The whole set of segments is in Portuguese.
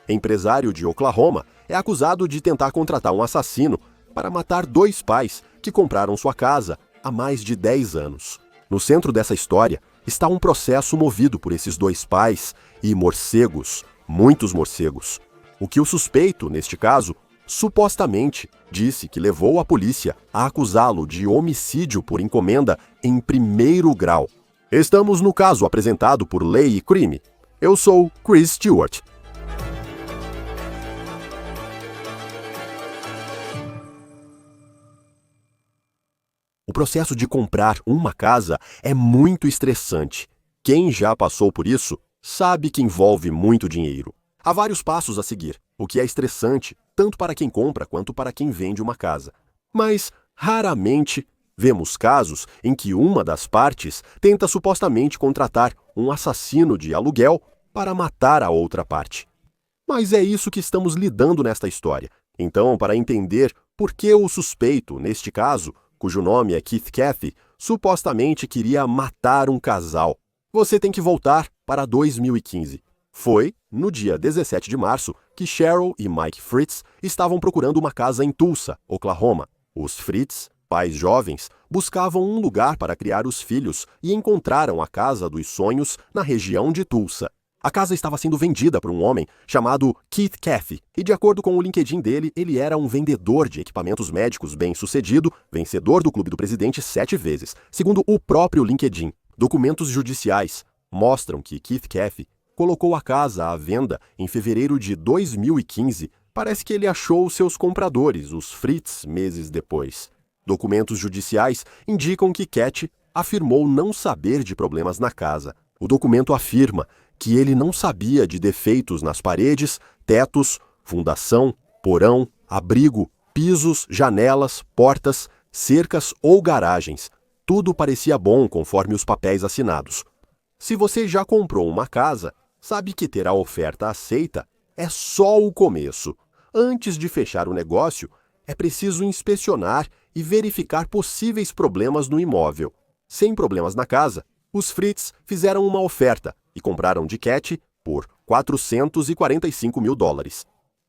empresário de Oklahoma, é acusado de tentar contratar um assassino para matar 2 pais que compraram sua casa há mais de 10 anos. No centro dessa história está um processo movido por esses 2 pais e morcegos, muitos morcegos. O que o suspeito, neste caso, supostamente disse que levou a polícia a acusá-lo de homicídio por encomenda em 1º grau. Estamos no caso apresentado por Lei e Crime. Eu sou Chris Stewart. O processo de comprar uma casa é muito estressante. Quem já passou por isso sabe que envolve muito dinheiro. Há vários passos a seguir, o que é estressante tanto para quem compra quanto para quem vende uma casa. Mas, raramente, vemos casos em que uma das partes tenta supostamente contratar um assassino de aluguel para matar a outra parte. Mas é isso que estamos lidando nesta história. Então, para entender por que o suspeito, neste caso, cujo nome é Keith Caffey, supostamente queria matar um casal, você tem que voltar para 2015. Foi, no dia 17 de março, que Cheryl e Mike Fritz estavam procurando uma casa em Tulsa, Oklahoma. Os Fritz, pais jovens, buscavam um lugar para criar os filhos e encontraram a casa dos sonhos na região de Tulsa. A casa estava sendo vendida por um homem chamado Keith Caffey, e de acordo com o LinkedIn dele, ele era um vendedor de equipamentos médicos bem-sucedido, vencedor do Clube do Presidente 7 vezes, segundo o próprio LinkedIn. Documentos judiciais mostram que Keith Caffey colocou a casa à venda em fevereiro de 2015. Parece que ele achou seus compradores, os Fritz, meses depois. Documentos judiciais indicam que Cat afirmou não saber de problemas na casa. O documento afirma que ele não sabia de defeitos nas paredes, tetos, fundação, porão, abrigo, pisos, janelas, portas, cercas ou garagens. Tudo parecia bom conforme os papéis assinados. Se você já comprou uma casa, sabe que ter a oferta aceita é só o começo. Antes de fechar o negócio, é preciso inspecionar e verificar possíveis problemas no imóvel. Sem problemas na casa, os Fritz fizeram uma oferta e compraram de Cat por $445 mil.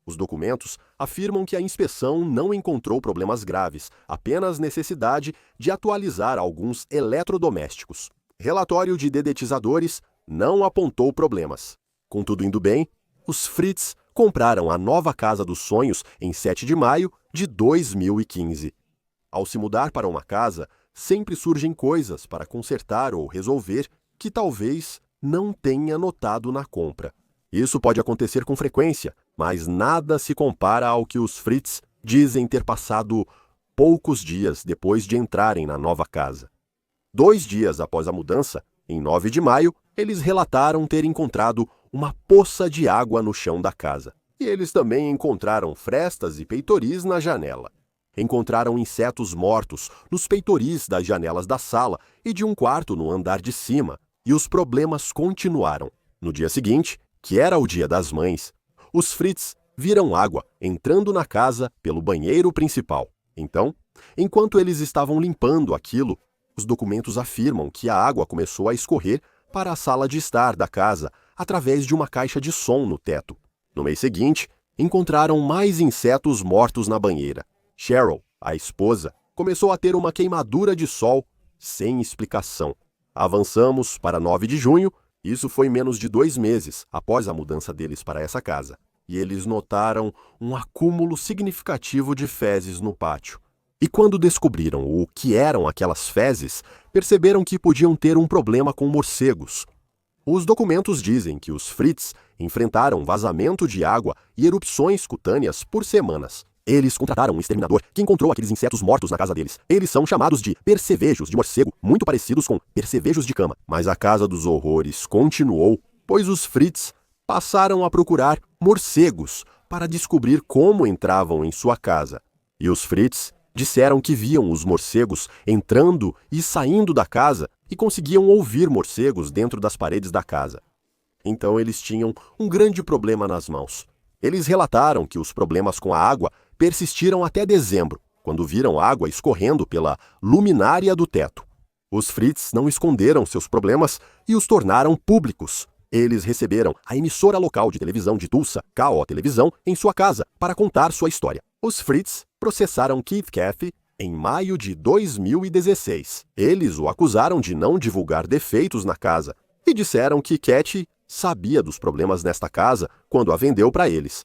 Os documentos afirmam que a inspeção não encontrou problemas graves, apenas necessidade de atualizar alguns eletrodomésticos. Relatório de dedetizadores não apontou problemas. Com tudo indo bem, os Fritz compraram a nova casa dos sonhos em 7 de maio de 2015. Ao se mudar para uma casa, sempre surgem coisas para consertar ou resolver que talvez não tenha notado na compra. Isso pode acontecer com frequência, mas nada se compara ao que os Fritz dizem ter passado poucos dias depois de entrarem na nova casa. 2 dias após a mudança, em 9 de maio, eles relataram ter encontrado uma poça de água no chão da casa. E eles também encontraram frestas e peitoris na janela. Encontraram insetos mortos nos peitoris das janelas da sala e de um quarto no andar de cima. E os problemas continuaram. No dia seguinte, que era o Dia das Mães, os Fritz viram água entrando na casa pelo banheiro principal. Então, enquanto eles estavam limpando aquilo, os documentos afirmam que a água começou a escorrer para a sala de estar da casa através de uma caixa de som no teto. No mês seguinte, encontraram mais insetos mortos na banheira. Cheryl, a esposa, começou a ter uma queimadura de sol sem explicação. Avançamos para 9 de junho, isso foi menos de 2 meses após a mudança deles para essa casa. E eles notaram um acúmulo significativo de fezes no pátio. E quando descobriram o que eram aquelas fezes, perceberam que podiam ter um problema com morcegos. Os documentos dizem que os Fritz enfrentaram vazamento de água e erupções cutâneas por semanas. Eles contrataram um exterminador que encontrou aqueles insetos mortos na casa deles. Eles são chamados de percevejos de morcego, muito parecidos com percevejos de cama. Mas a casa dos horrores continuou, pois os Fritz passaram a procurar morcegos para descobrir como entravam em sua casa. E os Fritz disseram que viam os morcegos entrando e saindo da casa e conseguiam ouvir morcegos dentro das paredes da casa. Então eles tinham um grande problema nas mãos. Eles relataram que os problemas com a água persistiram até dezembro, quando viram água escorrendo pela luminária do teto. Os Fritz não esconderam seus problemas e os tornaram públicos. Eles receberam a emissora local de televisão de Tulsa, KO Televisão, em sua casa para contar sua história. Os Fritz processaram Keith Caffey em maio de 2016. Eles o acusaram de não divulgar defeitos na casa e disseram que Cathie sabia dos problemas nesta casa quando a vendeu para eles.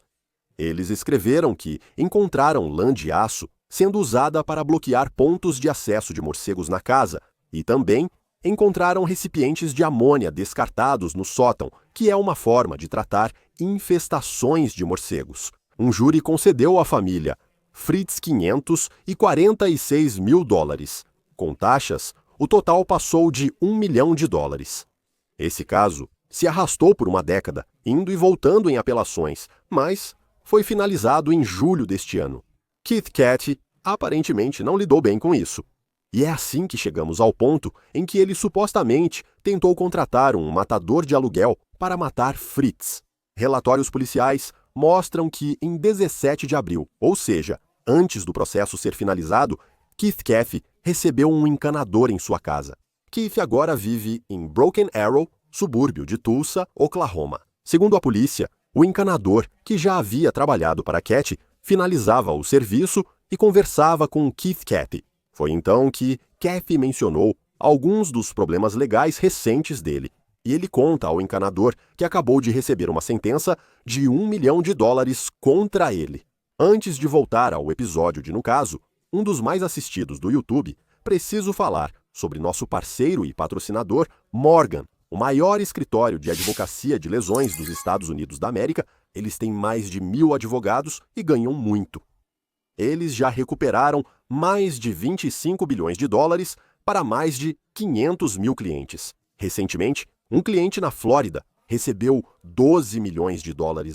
Eles escreveram que encontraram lã de aço sendo usada para bloquear pontos de acesso de morcegos na casa e também encontraram recipientes de amônia descartados no sótão, que é uma forma de tratar infestações de morcegos. Um júri concedeu à família Fritz $546 mil. Com taxas, o total passou de $1 milhão. Esse caso se arrastou por uma década, indo e voltando em apelações, mas foi finalizado em julho deste ano. Keith Cathey aparentemente não lidou bem com isso. E é assim que chegamos ao ponto em que ele supostamente tentou contratar um matador de aluguel para matar Fritz. Relatórios policiais mostram que em 17 de abril, ou seja, antes do processo ser finalizado, Keith Caffey recebeu um encanador em sua casa. Keith agora vive em Broken Arrow, subúrbio de Tulsa, Oklahoma. Segundo a polícia, o encanador, que já havia trabalhado para Cathey, finalizava o serviço e conversava com Keith Cathey. Foi então que Cathey mencionou alguns dos problemas legais recentes dele, e ele conta ao encanador que acabou de receber uma sentença de $1 milhão contra ele. Antes de voltar ao episódio de No Caso, um dos mais assistidos do YouTube, preciso falar sobre nosso parceiro e patrocinador, Morgan, o maior escritório de advocacia de lesões dos Estados Unidos da América. Eles têm mais de 1.000 advogados e ganham muito. Eles já recuperaram mais de $25 bilhões para mais de 500 mil clientes. Recentemente, um cliente na Flórida recebeu $12 milhões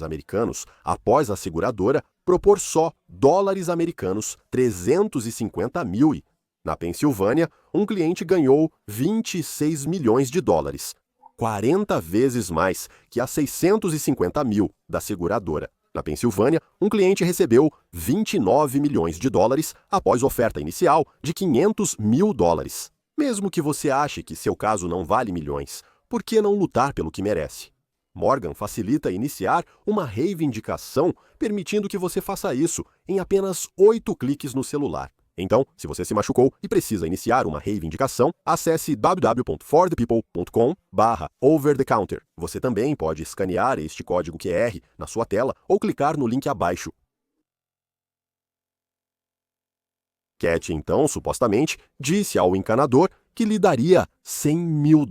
americanos após a seguradora propor só US$ 350 mil. Na Pensilvânia, um cliente ganhou $26 milhões, 40 vezes mais que as 650 mil da seguradora. Na Pensilvânia, um cliente recebeu $29 milhões após oferta inicial de $500 mil. Mesmo que você ache que seu caso não vale milhões, por que não lutar pelo que merece? Morgan facilita iniciar uma reivindicação, permitindo que você faça isso em apenas 8 cliques no celular. Então, se você se machucou e precisa iniciar uma reivindicação, acesse www.forthepeople.com/overthecounter. Você também pode escanear este código QR na sua tela ou clicar no link abaixo. Cathey, então, supostamente, disse ao encanador que lhe daria $100 mil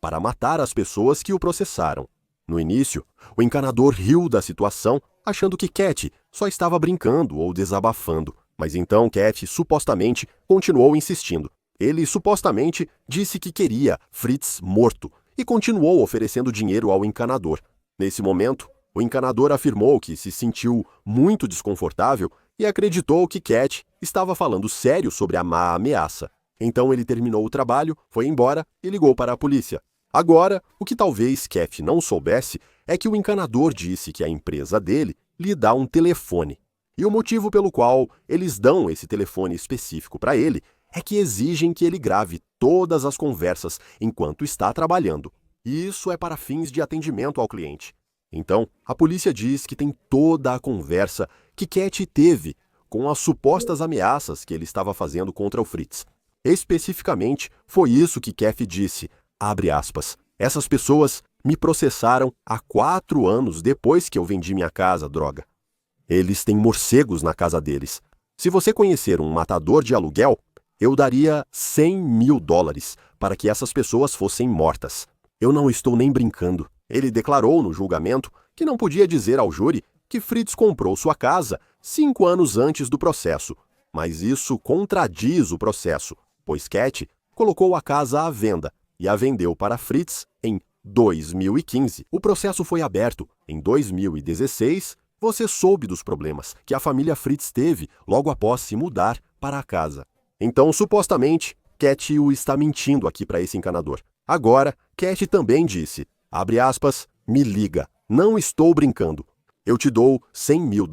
para matar as pessoas que o processaram. No início, o encanador riu da situação, achando que Cathey só estava brincando ou desabafando. Mas então Cathey supostamente continuou insistindo. Ele supostamente disse que queria Fritz morto e continuou oferecendo dinheiro ao encanador. Nesse momento, o encanador afirmou que se sentiu muito desconfortável e acreditou que Cathey estava falando sério sobre a má ameaça. Então ele terminou o trabalho, foi embora e ligou para a polícia. Agora, o que talvez Cathey não soubesse é que o encanador disse que a empresa dele lhe dá um telefone. E o motivo pelo qual eles dão esse telefone específico para ele é que exigem que ele grave todas as conversas enquanto está trabalhando. E isso é para fins de atendimento ao cliente. Então, a polícia diz que tem toda a conversa que Cathey teve com as supostas ameaças que ele estava fazendo contra o Fritz. Especificamente, foi isso que Cathey disse, abre aspas, essas pessoas me processaram há 4 anos depois que eu vendi minha casa, droga. Eles têm morcegos na casa deles. Se você conhecer um matador de aluguel, eu daria $100 mil para que essas pessoas fossem mortas. Eu não estou nem brincando. Ele declarou no julgamento que não podia dizer ao júri que Fritz comprou sua casa 5 anos antes do processo, mas isso contradiz o processo, pois Cathey colocou a casa à venda e a vendeu para Fritz em 2015. O processo foi aberto em 2016. Você soube dos problemas que a família Fritz teve logo após se mudar para a casa. Então, supostamente, Cathey está mentindo aqui para esse encanador. Agora, Cathey também disse, abre aspas, me liga, não estou brincando. Eu te dou $100 mil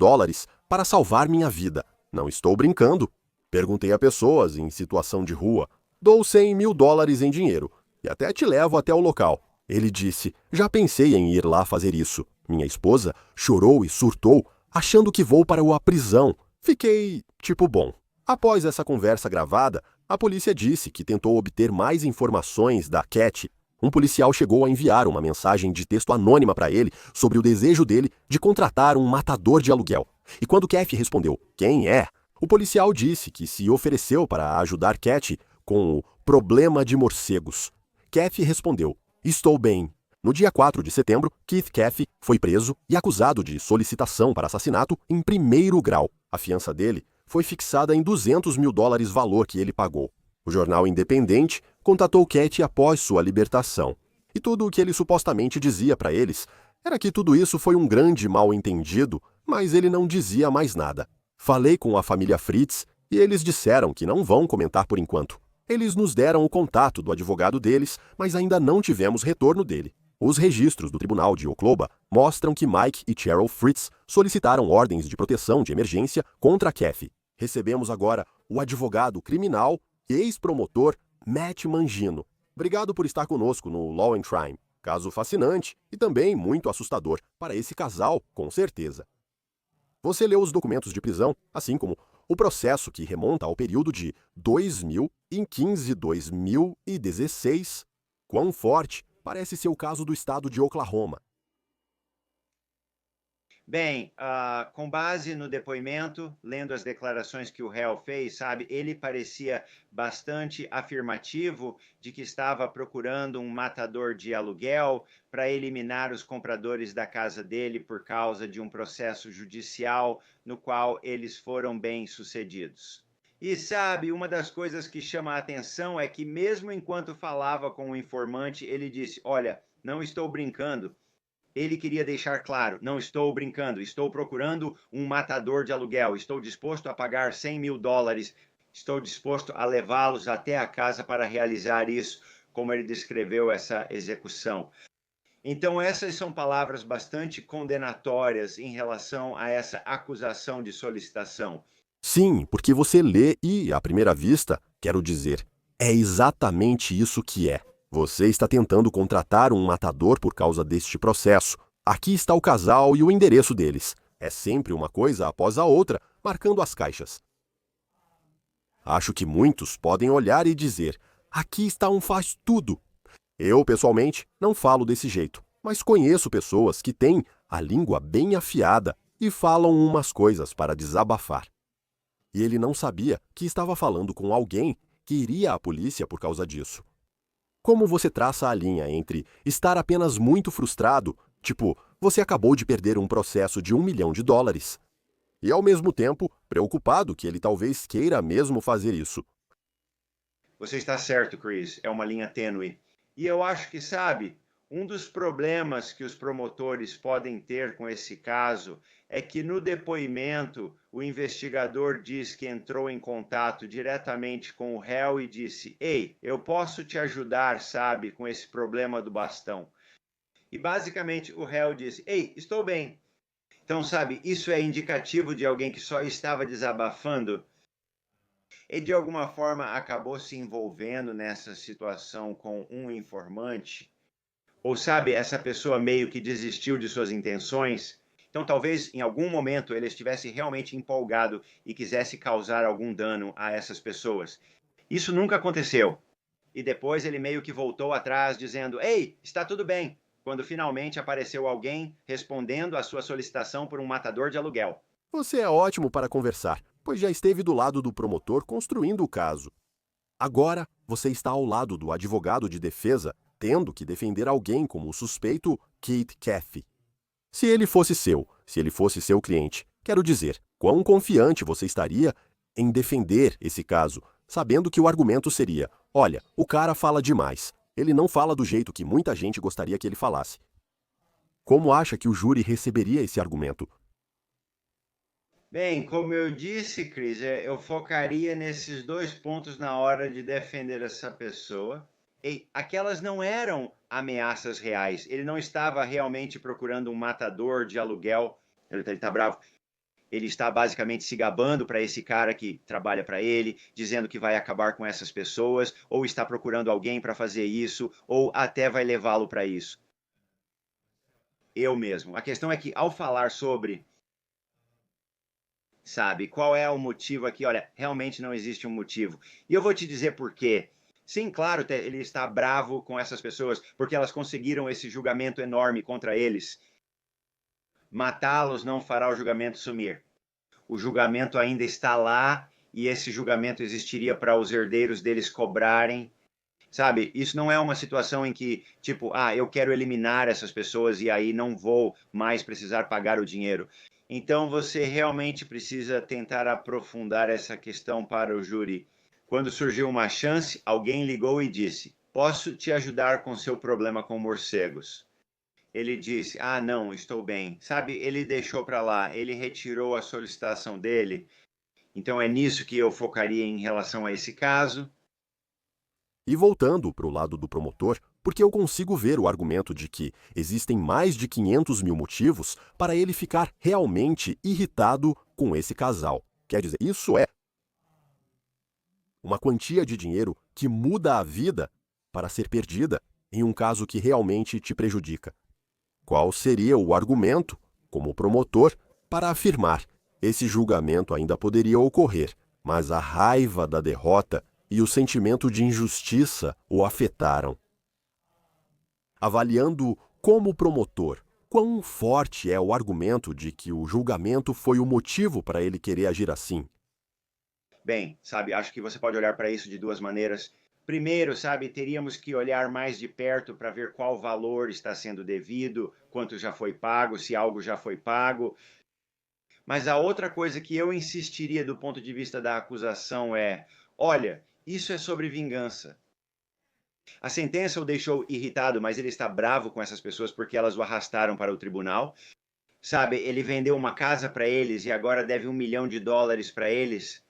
para salvar minha vida. Não estou brincando. Perguntei a pessoas em situação de rua. Dou $100 mil em dinheiro e até te levo até o local. Ele disse: já pensei em ir lá fazer isso. Minha esposa chorou e surtou, achando que vou para a prisão. Fiquei, tipo, bom. Após essa conversa gravada, a polícia disse que tentou obter mais informações da Cat. Um policial chegou a enviar uma mensagem de texto anônima para ele sobre o desejo dele de contratar um matador de aluguel. E quando Kathy respondeu quem é, o policial disse que se ofereceu para ajudar Cat com o problema de morcegos. Kathy respondeu: estou bem. No dia 4 de setembro, Keith Caffey foi preso e acusado de solicitação para assassinato em primeiro grau. A fiança dele foi fixada em $200 mil, valor que ele pagou. O jornal Independente contatou Cat após sua libertação. E tudo o que ele supostamente dizia para eles era que tudo isso foi um grande mal-entendido, mas ele não dizia mais nada. Falei com a família Fritz e eles disseram que não vão comentar por enquanto. Eles nos deram o contato do advogado deles, mas ainda não tivemos retorno dele. Os registros do Tribunal de Oklahoma mostram que Mike e Cheryl Fritz solicitaram ordens de proteção de emergência contra Kathy. Recebemos agora o advogado criminal e ex-promotor Matt Mangino. Obrigado por estar conosco no Law and Crime. Caso fascinante e também muito assustador para esse casal, com certeza. Você leu os documentos de prisão, assim como o processo que remonta ao período de 2015-2016. Quão forte parece ser o caso do estado de Oklahoma. Bem, com base no depoimento, lendo as declarações que o réu fez, sabe, ele parecia bastante afirmativo de que estava procurando um matador de aluguel para eliminar os compradores da casa dele por causa de um processo judicial no qual eles foram bem-sucedidos. E sabe, uma das coisas que chama a atenção é que mesmo enquanto falava com o informante, ele disse: olha, não estou brincando. Ele queria deixar claro: não estou brincando, estou procurando um matador de aluguel, estou disposto a pagar $100 mil, estou disposto a levá-los até a casa para realizar isso, como ele descreveu essa execução. Então, essas são palavras bastante condenatórias em relação a essa acusação de solicitação. Sim, porque você lê e, à primeira vista, quero dizer, é exatamente isso que é. Você está tentando contratar um matador por causa deste processo. Aqui está o casal e o endereço deles. É sempre uma coisa após a outra, marcando as caixas. Acho que muitos podem olhar e dizer: aqui está um faz-tudo. Eu, pessoalmente, não falo desse jeito, mas conheço pessoas que têm a língua bem afiada e falam umas coisas para desabafar. E ele não sabia que estava falando com alguém que iria à polícia por causa disso. Como você traça a linha entre estar apenas muito frustrado, tipo, você acabou de perder um processo de $1 milhão, e ao mesmo tempo preocupado que ele talvez queira mesmo fazer isso? Você está certo, Chris, é uma linha tênue. E eu acho que, sabe, um dos problemas que os promotores podem ter com esse caso é que no depoimento o investigador diz que entrou em contato diretamente com o réu e disse: ei, eu posso te ajudar, sabe, com esse problema do bastão. E basicamente o réu disse: ei, estou bem. Então, sabe, isso é indicativo de alguém que só estava desabafando e de alguma forma acabou se envolvendo nessa situação com um informante, ou sabe, essa pessoa meio que desistiu de suas intenções. Então talvez em algum momento ele estivesse realmente empolgado e quisesse causar algum dano a essas pessoas. Isso nunca aconteceu. E depois ele meio que voltou atrás dizendo: ei, está tudo bem, quando finalmente apareceu alguém respondendo à sua solicitação por um matador de aluguel. Você é ótimo para conversar, pois já esteve do lado do promotor construindo o caso. Agora, você está ao lado do advogado de defesa, tendo que defender alguém como o suspeito Keith Caffey. Se ele fosse seu cliente, quero dizer, quão confiante você estaria em defender esse caso, sabendo que o argumento seria: olha, o cara fala demais, ele não fala do jeito que muita gente gostaria que ele falasse. Como acha que o júri receberia esse argumento? Bem, como eu disse, Cris, eu focaria nesses dois pontos na hora de defender essa pessoa. E aquelas não eram ameaças reais. Ele não estava realmente procurando um matador de aluguel. Ele está bravo. Ele está basicamente se gabando para esse cara que trabalha para ele, dizendo que vai acabar com essas pessoas, ou está procurando alguém para fazer isso, ou até vai levá-lo para isso. Eu mesmo. A questão é que, ao falar sobre, sabe, qual é o motivo aqui? Olha, realmente não existe um motivo. E eu vou te dizer por quê. Sim, claro, ele está bravo com essas pessoas, porque elas conseguiram esse julgamento enorme contra eles. Matá-los não fará o julgamento sumir. O julgamento ainda está lá e esse julgamento existiria para os herdeiros deles cobrarem. Sabe, isso não é uma situação em que, tipo, eu quero eliminar essas pessoas e aí não vou mais precisar pagar o dinheiro. Então você realmente precisa tentar aprofundar essa questão para o júri. Quando surgiu uma chance, alguém ligou e disse: Posso te ajudar com seu problema com morcegos? Ele disse: não, estou bem. Sabe, ele deixou para lá, ele retirou a solicitação dele. Então é nisso que eu focaria em relação a esse caso. E voltando para o lado do promotor, porque eu consigo ver o argumento de que existem mais de 500 mil motivos para ele ficar realmente irritado com esse casal. Quer dizer, isso é uma quantia de dinheiro que muda a vida para ser perdida em um caso que realmente te prejudica. Qual seria o argumento, como promotor, para afirmar esse julgamento ainda poderia ocorrer, mas a raiva da derrota e o sentimento de injustiça o afetaram? Avaliando como promotor, quão forte é o argumento de que o julgamento foi o motivo para ele querer agir assim? Bem, sabe, acho que você pode olhar para isso de duas maneiras. Primeiro, sabe, teríamos que olhar mais de perto para ver qual valor está sendo devido, quanto já foi pago, se algo já foi pago. Mas a outra coisa que eu insistiria do ponto de vista da acusação é: olha, isso é sobre vingança. A sentença o deixou irritado, mas ele está bravo com essas pessoas porque elas o arrastaram para o tribunal. Sabe, ele vendeu uma casa para eles e agora deve US$ 1 milhão para eles.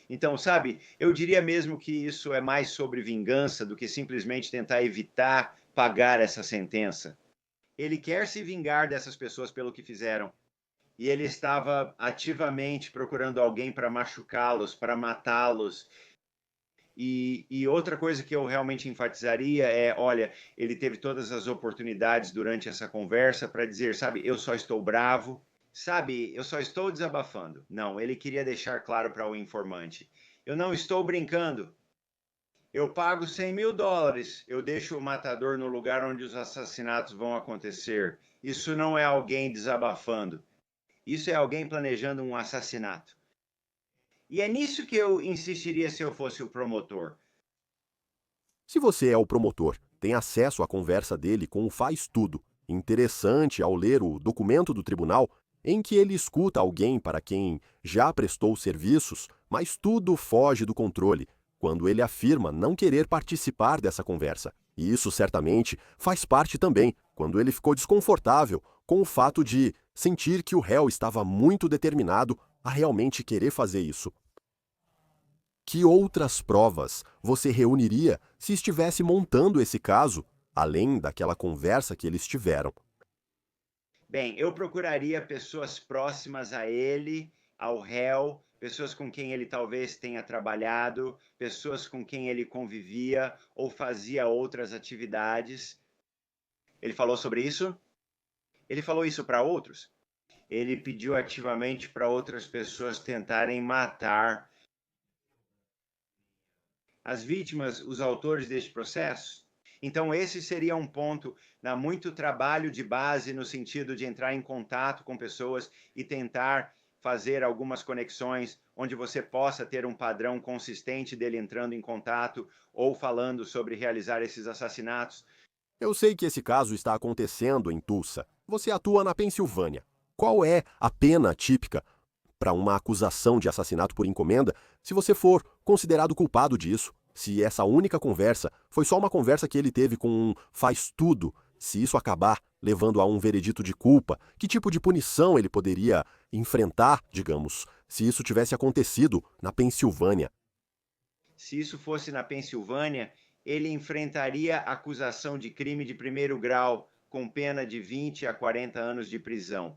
Então, sabe, eu diria mesmo que isso é mais sobre vingança do que simplesmente tentar evitar pagar essa sentença. Ele quer se vingar dessas pessoas pelo que fizeram. E ele estava ativamente procurando alguém para machucá-los, para matá-los. E outra coisa que eu realmente enfatizaria é, olha, ele teve todas as oportunidades durante essa conversa para dizer, sabe, eu só estou bravo, sabe, eu só estou desabafando. Não, ele queria deixar claro para o informante, eu não estou brincando. Eu pago US$ 100 mil, eu deixo o matador no lugar onde os assassinatos vão acontecer. Isso não é alguém desabafando. Isso é alguém planejando um assassinato. E é nisso que eu insistiria se eu fosse o promotor. Se você é o promotor, tem acesso à conversa dele com o faz-tudo. Interessante ao ler o documento do tribunal, em que ele escuta alguém para quem já prestou serviços, mas tudo foge do controle, quando ele afirma não querer participar dessa conversa. E isso certamente faz parte também, quando ele ficou desconfortável com o fato de sentir que o réu estava muito determinado a realmente querer fazer isso. Que outras provas você reuniria se estivesse montando esse caso, além daquela conversa que eles tiveram? Bem, eu procuraria pessoas próximas a ele, ao réu, pessoas com quem ele talvez tenha trabalhado, pessoas com quem ele convivia ou fazia outras atividades. Ele falou sobre isso? Ele falou isso para outros? Ele pediu ativamente para outras pessoas tentarem matar as vítimas, os autores deste processo? Então, esse seria um ponto, dá muito trabalho de base no sentido de entrar em contato com pessoas e tentar fazer algumas conexões onde você possa ter um padrão consistente dele entrando em contato ou falando sobre realizar esses assassinatos. Eu sei que esse caso está acontecendo em Tulsa. Você atua na Pensilvânia. Qual é a pena típica para uma acusação de assassinato por encomenda se você for considerado culpado disso? Se essa única conversa foi só uma conversa que ele teve com um faz-tudo, se isso acabar levando a um veredito de culpa, que tipo de punição ele poderia enfrentar, digamos, se isso tivesse acontecido na Pensilvânia? Se isso fosse na Pensilvânia, ele enfrentaria acusação de crime de primeiro grau com pena de 20 a 40 anos de prisão.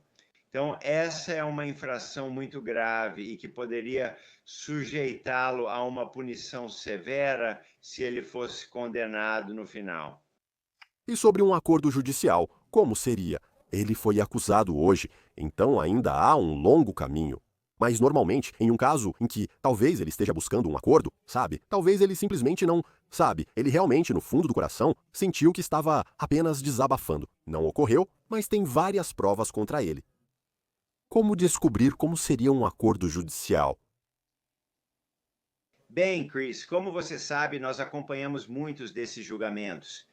Então, essa é uma infração muito grave e que poderia sujeitá-lo a uma punição severa se ele fosse condenado no final. E sobre um acordo judicial, como seria? Ele foi acusado hoje, então ainda há um longo caminho. Mas normalmente, em um caso em que talvez ele esteja buscando um acordo, sabe? Talvez ele simplesmente não, sabe? Ele realmente, no fundo do coração, sentiu que estava apenas desabafando. Não ocorreu, mas tem várias provas contra ele. Como descobrir como seria um acordo judicial? Bem, Chris, como você sabe, nós acompanhamos muitos desses julgamentos.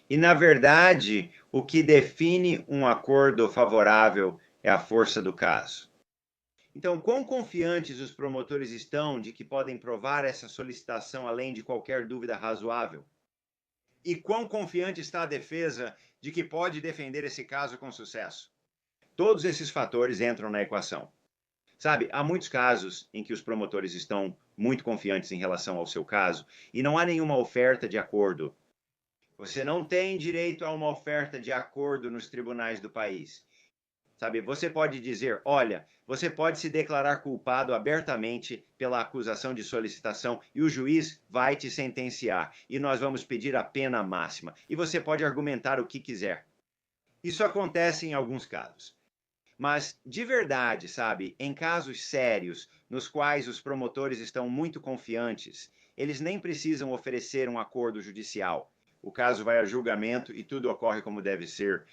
E, na verdade, o que define um acordo favorável é a força do caso. Então, quão confiantes os promotores estão de que podem provar essa solicitação além de qualquer dúvida razoável? E quão confiante está a defesa de que pode defender esse caso com sucesso? Todos esses fatores entram na equação. Sabe, há muitos casos em que os promotores estão muito confiantes em relação ao seu caso e não há nenhuma oferta de acordo. Você não tem direito a uma oferta de acordo nos tribunais do país. Sabe, você pode dizer, olha, você pode se declarar culpado abertamente pela acusação de solicitação e o juiz vai te sentenciar e nós vamos pedir a pena máxima. E você pode argumentar o que quiser. Isso acontece em alguns casos. Mas, de verdade, sabe, em casos sérios, nos quais os promotores estão muito confiantes, eles nem precisam oferecer um acordo judicial. O caso vai a julgamento e tudo ocorre como deve ser.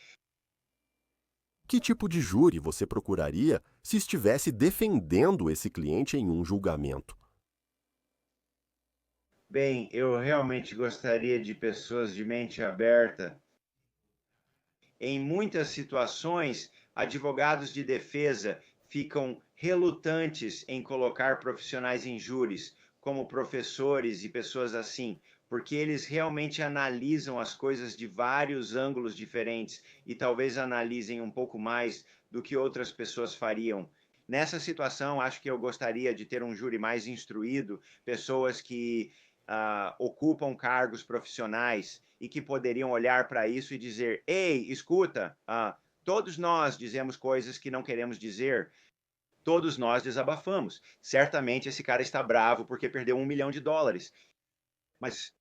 Que tipo de júri você procuraria se estivesse defendendo esse cliente em um julgamento? Bem, eu realmente gostaria de pessoas de mente aberta. Em muitas situações, advogados de defesa ficam relutantes em colocar profissionais em júris, como professores e pessoas assim, porque eles realmente analisam as coisas de vários ângulos diferentes e talvez analisem um pouco mais do que outras pessoas fariam. Nessa situação, acho que eu gostaria de ter um júri mais instruído, pessoas que ocupam cargos profissionais e que poderiam olhar para isso e dizer: ei, escuta, todos nós dizemos coisas que não queremos dizer, todos nós desabafamos. Certamente esse cara está bravo porque perdeu US$ 1 milhão, mas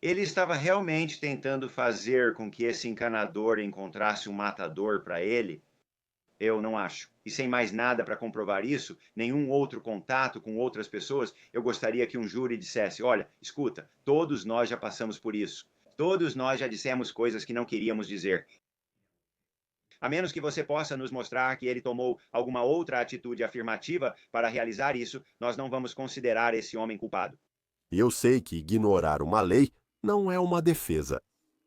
ele estava realmente tentando fazer com que esse encanador encontrasse um matador para ele. Eu não acho. E sem mais nada para comprovar isso, nenhum outro contato com outras pessoas, eu gostaria que um júri dissesse: olha, escuta, todos nós já passamos por isso. Todos nós já dissemos coisas que não queríamos dizer. A menos que você possa nos mostrar que ele tomou alguma outra atitude afirmativa para realizar isso, nós não vamos considerar esse homem culpado. E eu sei que ignorar uma lei não é uma defesa.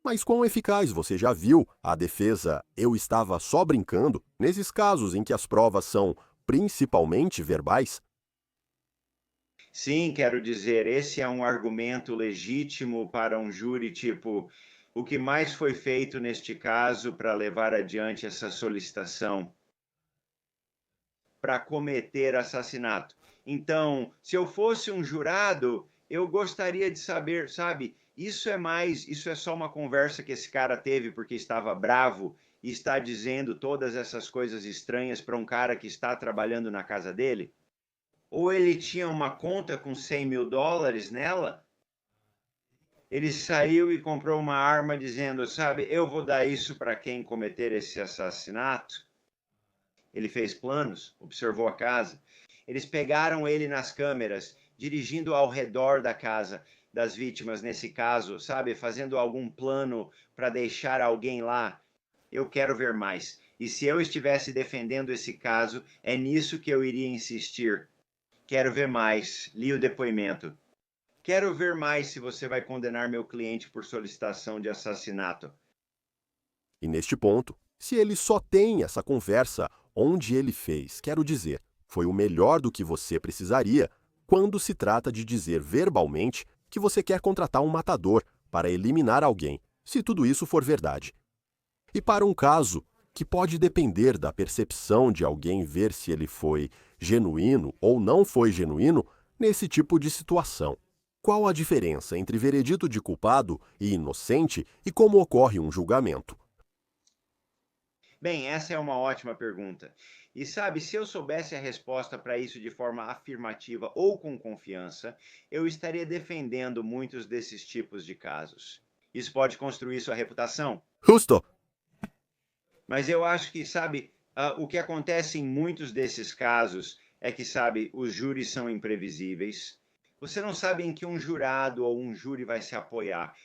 Mas quão eficaz você já viu a defesa "eu estava só brincando" nesses casos em que as provas são principalmente verbais? Sim, quero dizer, esse é um argumento legítimo para um júri, tipo, o que mais foi feito neste caso para levar adiante essa solicitação? Para cometer assassinato. Então, se eu fosse um jurado, eu gostaria de saber, sabe? Isso é só uma conversa que esse cara teve porque estava bravo e está dizendo todas essas coisas estranhas para um cara que está trabalhando na casa dele? Ou ele tinha uma conta com US$ 100 mil nela? Ele saiu e comprou uma arma dizendo, sabe, eu vou dar isso para quem cometer esse assassinato. Ele fez planos, observou a casa. Eles pegaram ele nas câmeras, dirigindo ao redor da casa das vítimas, nesse caso, sabe, fazendo algum plano para deixar alguém lá. Eu quero ver mais. E se eu estivesse defendendo esse caso, é nisso que eu iria insistir. Quero ver mais. Li o depoimento. Quero ver mais se você vai condenar meu cliente por solicitação de assassinato. E neste ponto, se ele só tem essa conversa onde ele fez, quero dizer, foi o melhor do que você precisaria quando se trata de dizer verbalmente que você quer contratar um matador para eliminar alguém, se tudo isso for verdade. E para um caso que pode depender da percepção de alguém ver se ele foi genuíno ou não foi genuíno nesse tipo de situação. Qual a diferença entre veredito de culpado e inocente e como ocorre um julgamento? Bem, essa é uma ótima pergunta. E sabe, se eu soubesse a resposta para isso de forma afirmativa ou com confiança, eu estaria defendendo muitos desses tipos de casos. Isso pode construir sua reputação, Justo! mas eu acho que, sabe, o que acontece em muitos desses casos é que, sabe, os júris são imprevisíveis. Você não sabe em que um jurado ou um júri vai se apoiar.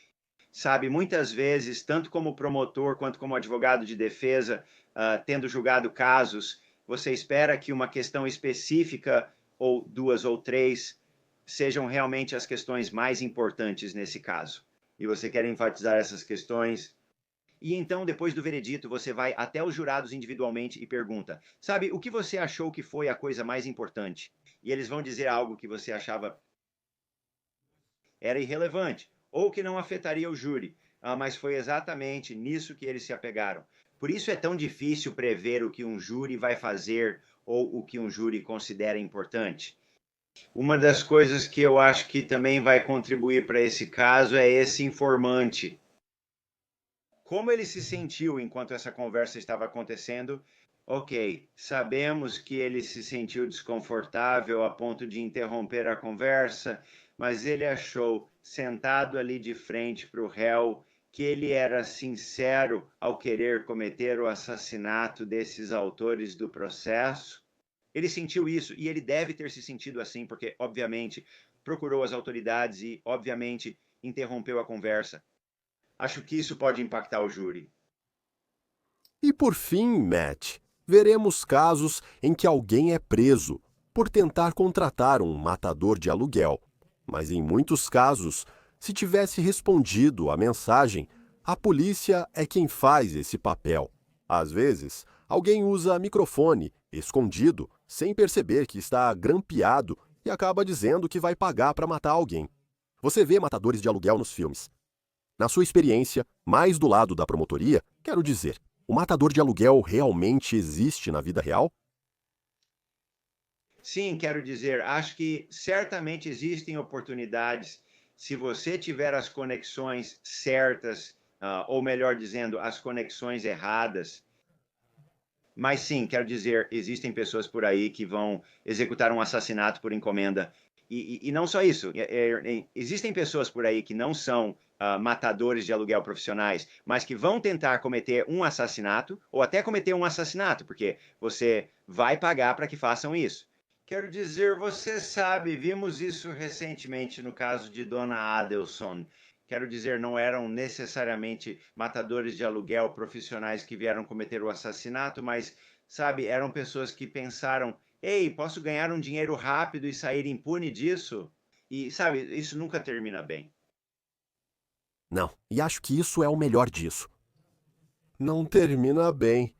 Sabe, muitas vezes, tanto como promotor quanto como advogado de defesa, tendo julgado casos, você espera que uma questão específica, ou duas ou três, sejam realmente as questões mais importantes nesse caso. E você quer enfatizar essas questões. E então, depois do veredito, você vai até os jurados individualmente e pergunta: sabe, o que você achou que foi a coisa mais importante? E eles vão dizer algo que você achava era irrelevante, ou que não afetaria o júri, mas foi exatamente nisso que eles se apegaram. Por isso é tão difícil prever o que um júri vai fazer ou o que um júri considera importante. Uma das coisas que eu acho que também vai contribuir para esse caso é esse informante. Como ele se sentiu enquanto essa conversa estava acontecendo? Ok, sabemos que ele se sentiu desconfortável a ponto de interromper a conversa, mas ele achou, sentado ali de frente para o réu, que ele era sincero ao querer cometer o assassinato desses autores do processo. Ele sentiu isso e ele deve ter se sentido assim, porque, obviamente, procurou as autoridades e, obviamente, interrompeu a conversa. Acho que isso pode impactar o júri. E por fim, Matt, veremos casos em que alguém é preso por tentar contratar um matador de aluguel. Mas em muitos casos, se tivesse respondido à mensagem, a polícia é quem faz esse papel. Às vezes, alguém usa microfone, escondido, sem perceber que está grampeado e acaba dizendo que vai pagar para matar alguém. Você vê matadores de aluguel nos filmes. Na sua experiência, mais do lado da promotoria, quero dizer, o matador de aluguel realmente existe na vida real? Sim, quero dizer, acho que certamente existem oportunidades se você tiver as conexões certas, ou melhor dizendo, as conexões erradas. Mas sim, quero dizer, existem pessoas por aí que vão executar um assassinato por encomenda. E não só isso, existem pessoas por aí que não são matadores de aluguel profissionais, mas que vão tentar cometer um assassinato, ou até cometer um assassinato, porque você vai pagar para que façam isso. Quero dizer, você sabe, vimos isso recentemente no caso de Dona Adelson. Quero dizer, não eram necessariamente matadores de aluguel profissionais que vieram cometer o assassinato, mas, sabe, eram pessoas que pensaram: ei, posso ganhar um dinheiro rápido e sair impune disso? E, sabe, isso nunca termina bem. Não, e acho que isso é o melhor disso. Não termina bem.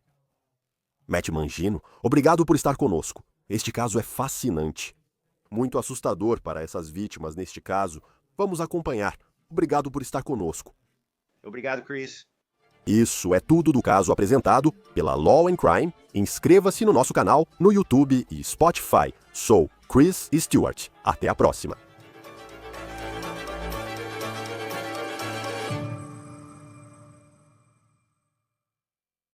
Matt Mangino, obrigado por estar conosco. Este caso é fascinante. Muito assustador para essas vítimas neste caso. Vamos acompanhar. Obrigado por estar conosco. Obrigado, Chris. Isso é tudo do caso apresentado pela Law and Crime. Inscreva-se no nosso canal no YouTube e Spotify. Sou Chris Stewart. Até a próxima.